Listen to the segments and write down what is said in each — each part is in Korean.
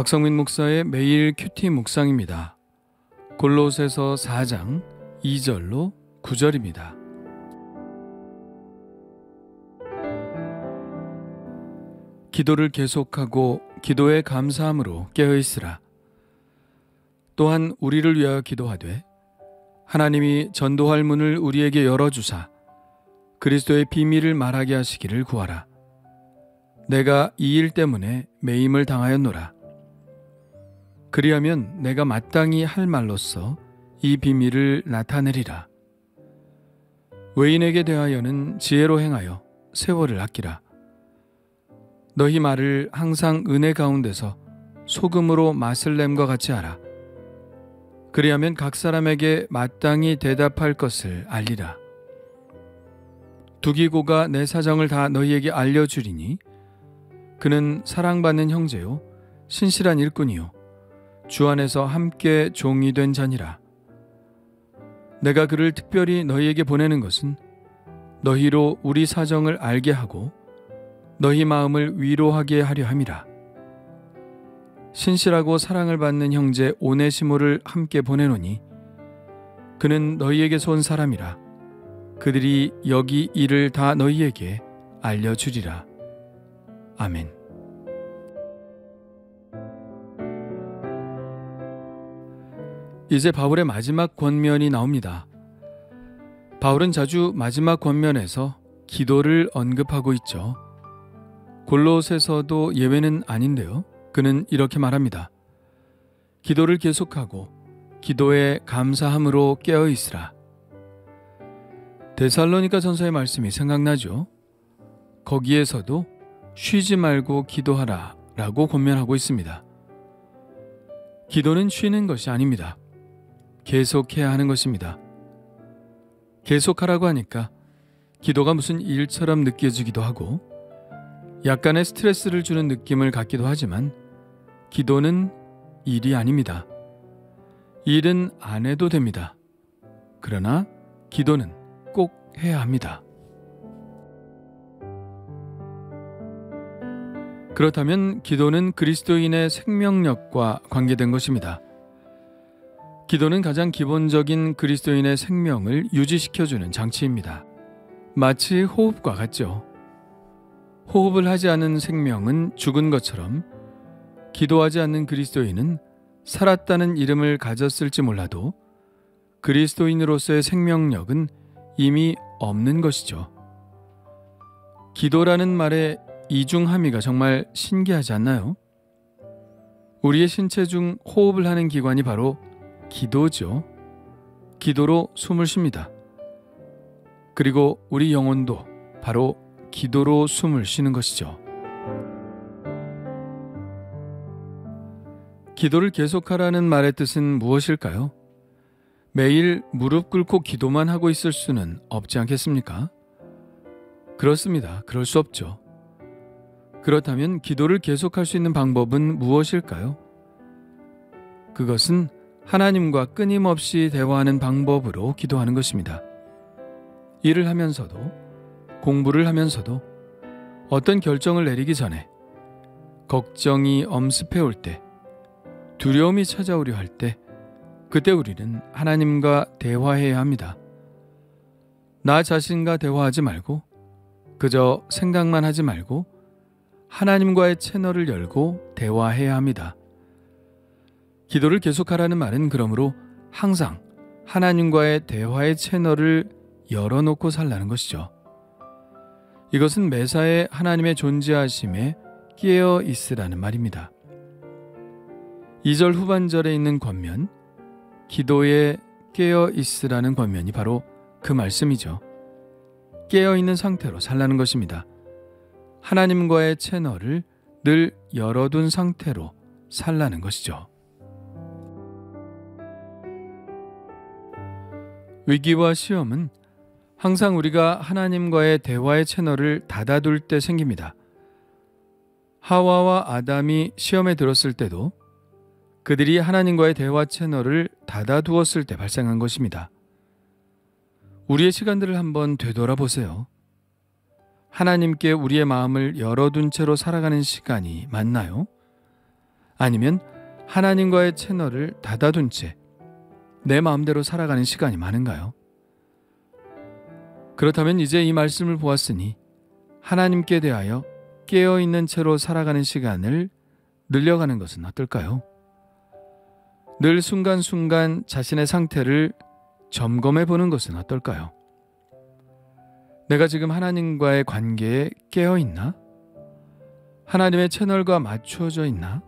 박성민 목사의 매일 큐티 묵상입니다. 골로새서 4장 2절로 9절입니다. 기도를 계속하고 기도에 감사함으로 깨어있으라. 또한 우리를 위하여 기도하되 하나님이 전도할 문을 우리에게 열어주사 그리스도의 비밀을 말하게 하시기를 구하라. 내가 이 일 때문에 매임을 당하였노라. 그리하면 내가 마땅히 할 말로써 이 비밀을 나타내리라. 외인에게 대하여는 지혜로 행하여 세월을 아끼라. 너희 말을 항상 은혜 가운데서 소금으로 맛을 냄과 같이 하라. 그리하면 각 사람에게 마땅히 대답할 것을 알리라. 두기고가 내 사정을 다 너희에게 알려주리니 그는 사랑받는 형제요 신실한 일꾼이요 주 안에서 함께 종이 된 자니라. 내가 그를 특별히 너희에게 보내는 것은 너희로 우리 사정을 알게 하고 너희 마음을 위로하게 하려 함이라. 신실하고 사랑을 받는 형제 오네시모를 함께 보내노니 그는 너희에게서 온 사람이라. 그들이 여기 일을 다 너희에게 알려주리라. 아멘. 이제 바울의 마지막 권면이 나옵니다. 바울은 자주 마지막 권면에서 기도를 언급하고 있죠. 골로새서도 예외는 아닌데요. 그는 이렇게 말합니다. 기도를 계속하고 기도에 감사함으로 깨어있으라. 데살로니가 전서의 말씀이 생각나죠. 거기에서도 쉬지 말고 기도하라 라고 권면하고 있습니다. 기도는 쉬는 것이 아닙니다. 계속해야 하는 것입니다. 계속하라고 하니까 기도가 무슨 일처럼 느껴지기도 하고 약간의 스트레스를 주는 느낌을 갖기도 하지만 기도는 일이 아닙니다. 일은 안 해도 됩니다. 그러나 기도는 꼭 해야 합니다. 그렇다면 기도는 그리스도인의 생명력과 관계된 것입니다. 기도는 가장 기본적인 그리스도인의 생명을 유지시켜주는 장치입니다. 마치 호흡과 같죠. 호흡을 하지 않은 생명은 죽은 것처럼 기도하지 않는 그리스도인은 살았다는 이름을 가졌을지 몰라도 그리스도인으로서의 생명력은 이미 없는 것이죠. 기도라는 말의 이중함의가 정말 신기하지 않나요? 우리의 신체 중 호흡을 하는 기관이 바로 기도죠. 기도로 숨을 쉽니다. 그리고 우리 영혼도 바로 기도로 숨을 쉬는 것이죠. 기도를 계속하라는 말의 뜻은 무엇일까요? 매일 무릎 꿇고 기도만 하고 있을 수는 없지 않겠습니까? 그렇습니다. 그럴 수 없죠. 그렇다면 기도를 계속할 수 있는 방법은 무엇일까요? 그것은 하나님과 끊임없이 대화하는 방법으로 기도하는 것입니다. 일을 하면서도 공부를 하면서도 어떤 결정을 내리기 전에 걱정이 엄습해 올 때 두려움이 찾아오려 할 때 그때 우리는 하나님과 대화해야 합니다. 나 자신과 대화하지 말고 그저 생각만 하지 말고 하나님과의 채널을 열고 대화해야 합니다. 기도를 계속하라는 말은 그러므로 항상 하나님과의 대화의 채널을 열어놓고 살라는 것이죠. 이것은 매사에 하나님의 존재하심에 깨어 있으라는 말입니다. 2절 후반절에 있는 권면, 기도에 깨어 있으라는 권면이 바로 그 말씀이죠. 깨어 있는 상태로 살라는 것입니다. 하나님과의 채널을 늘 열어둔 상태로 살라는 것이죠. 위기와 시험은 항상 우리가 하나님과의 대화의 채널을 닫아둘 때 생깁니다. 하와와 아담이 시험에 들었을 때도 그들이 하나님과의 대화 채널을 닫아두었을 때 발생한 것입니다. 우리의 시간들을 한번 되돌아보세요. 하나님께 우리의 마음을 열어둔 채로 살아가는 시간이 맞나요? 아니면 하나님과의 채널을 닫아둔 채 내 마음대로 살아가는 시간이 많은가요? 그렇다면 이제 이 말씀을 보았으니 하나님께 대하여 깨어있는 채로 살아가는 시간을 늘려가는 것은 어떨까요? 늘 순간순간 자신의 상태를 점검해 보는 것은 어떨까요? 내가 지금 하나님과의 관계에 깨어있나? 하나님의 채널과 맞추어져 있나?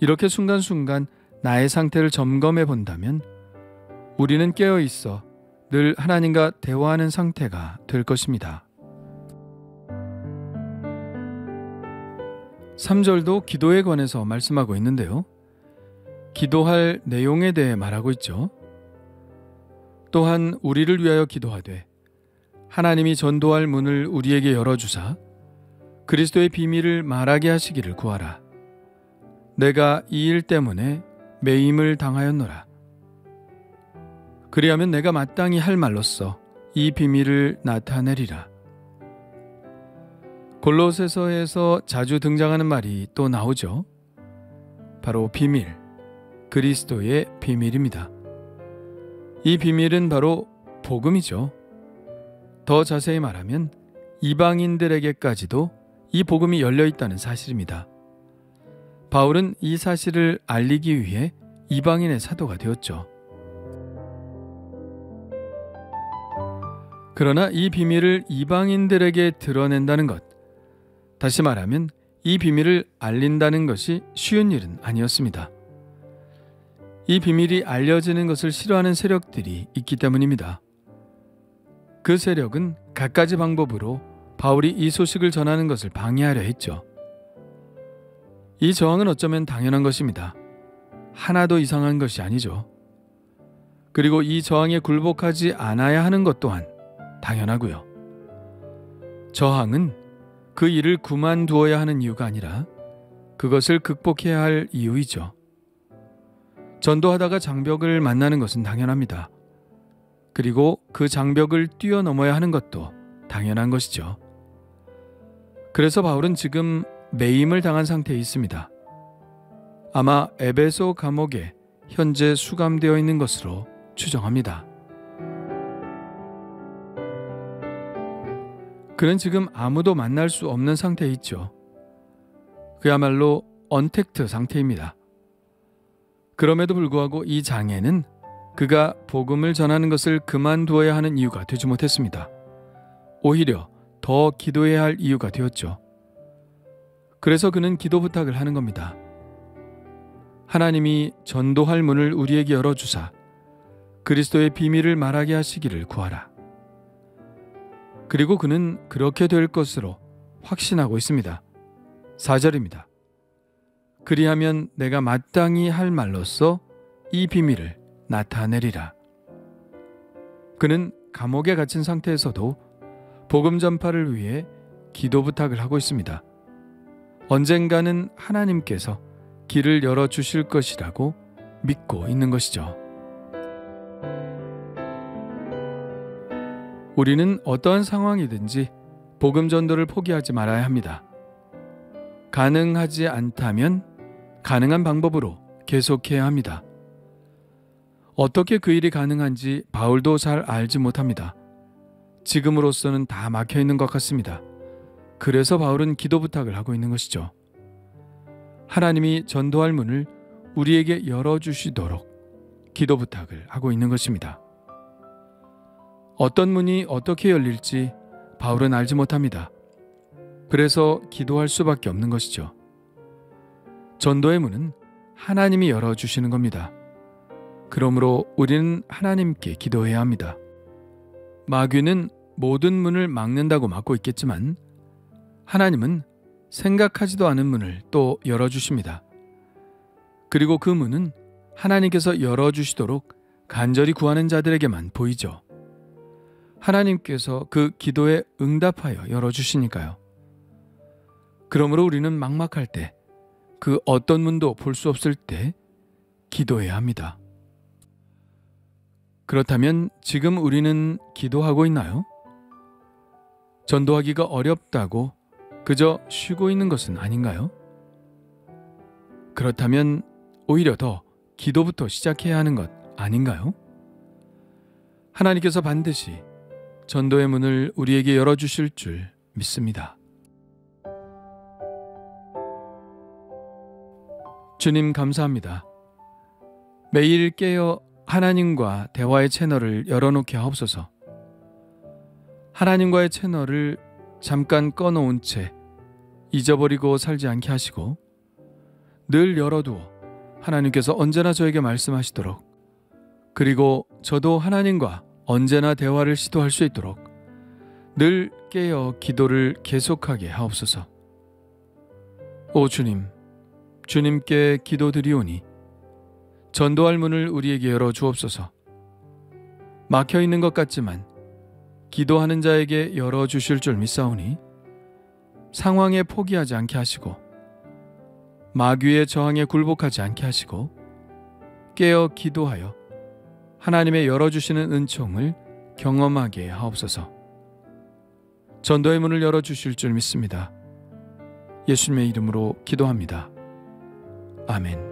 이렇게 순간순간 나의 상태를 점검해 본다면 우리는 깨어있어 늘 하나님과 대화하는 상태가 될 것입니다. 3절도 기도에 관해서 말씀하고 있는데요. 기도할 내용에 대해 말하고 있죠. 또한 우리를 위하여 기도하되 하나님이 전도할 문을 우리에게 열어주사 그리스도의 비밀을 말하게 하시기를 구하라. 내가 이 일 때문에 매임을 당하였노라. 그리하면 내가 마땅히 할 말로써 이 비밀을 나타내리라. 골로새서에서 자주 등장하는 말이 또 나오죠. 바로 비밀, 그리스도의 비밀입니다. 이 비밀은 바로 복음이죠. 더 자세히 말하면 이방인들에게까지도 이 복음이 열려 있다는 사실입니다. 바울은 이 사실을 알리기 위해 이방인의 사도가 되었죠. 그러나 이 비밀을 이방인들에게 드러낸다는 것, 다시 말하면 이 비밀을 알린다는 것이 쉬운 일은 아니었습니다. 이 비밀이 알려지는 것을 싫어하는 세력들이 있기 때문입니다. 그 세력은 갖가지 방법으로 바울이 이 소식을 전하는 것을 방해하려 했죠. 이 저항은 어쩌면 당연한 것입니다. 하나도 이상한 것이 아니죠. 그리고 이 저항에 굴복하지 않아야 하는 것 또한 당연하고요. 저항은 그 일을 그만두어야 하는 이유가 아니라 그것을 극복해야 할 이유이죠. 전도하다가 장벽을 만나는 것은 당연합니다. 그리고 그 장벽을 뛰어넘어야 하는 것도 당연한 것이죠. 그래서 바울은 지금 매임을 당한 상태에 있습니다. 아마 에베소 감옥에 현재 수감되어 있는 것으로 추정합니다. 그는 지금 아무도 만날 수 없는 상태에 있죠. 그야말로 언택트 상태입니다. 그럼에도 불구하고 이 장애는 그가 복음을 전하는 것을 그만두어야 하는 이유가 되지 못했습니다. 오히려 더 기도해야 할 이유가 되었죠. 그래서 그는 기도 부탁을 하는 겁니다. 하나님이 전도할 문을 우리에게 열어주사 그리스도의 비밀을 말하게 하시기를 구하라. 그리고 그는 그렇게 될 것으로 확신하고 있습니다. 4절입니다. 그리하면 내가 마땅히 할 말로써 이 비밀을 나타내리라. 그는 감옥에 갇힌 상태에서도 복음 전파를 위해 기도 부탁을 하고 있습니다. 언젠가는 하나님께서 길을 열어주실 것이라고 믿고 있는 것이죠. 우리는 어떠한 상황이든지 복음 전도를 포기하지 말아야 합니다. 가능하지 않다면 가능한 방법으로 계속해야 합니다. 어떻게 그 일이 가능한지 바울도 잘 알지 못합니다. 지금으로서는 다 막혀 있는 것 같습니다. 그래서 바울은 기도 부탁을 하고 있는 것이죠. 하나님이 전도할 문을 우리에게 열어주시도록 기도 부탁을 하고 있는 것입니다. 어떤 문이 어떻게 열릴지 바울은 알지 못합니다. 그래서 기도할 수밖에 없는 것이죠. 전도의 문은 하나님이 열어주시는 겁니다. 그러므로 우리는 하나님께 기도해야 합니다. 마귀는 모든 문을 막는다고 막고 있겠지만 하나님은 생각하지도 않은 문을 또 열어주십니다. 그리고 그 문은 하나님께서 열어주시도록 간절히 구하는 자들에게만 보이죠. 하나님께서 그 기도에 응답하여 열어주시니까요. 그러므로 우리는 막막할 때, 그 어떤 문도 볼 수 없을 때 기도해야 합니다. 그렇다면 지금 우리는 기도하고 있나요? 전도하기가 어렵다고 그저 쉬고 있는 것은 아닌가요? 그렇다면 오히려 더 기도부터 시작해야 하는 것 아닌가요? 하나님께서 반드시 전도의 문을 우리에게 열어주실 줄 믿습니다. 주님 감사합니다. 매일 깨어 하나님과 대화의 채널을 열어놓게 하옵소서. 하나님과의 채널을 잠깐 꺼놓은 채 잊어버리고 살지 않게 하시고 늘 열어두어 하나님께서 언제나 저에게 말씀하시도록, 그리고 저도 하나님과 언제나 대화를 시도할 수 있도록 늘 깨어 기도를 계속하게 하옵소서. 오 주님, 주님께 기도드리오니 전도할 문을 우리에게 열어 주옵소서. 막혀있는 것 같지만 기도하는 자에게 열어주실 줄 믿사오니 상황에 포기하지 않게 하시고 마귀의 저항에 굴복하지 않게 하시고 깨어 기도하여 하나님의 열어주시는 은총을 경험하게 하옵소서. 전도의 문을 열어주실 줄 믿습니다. 예수님의 이름으로 기도합니다. 아멘.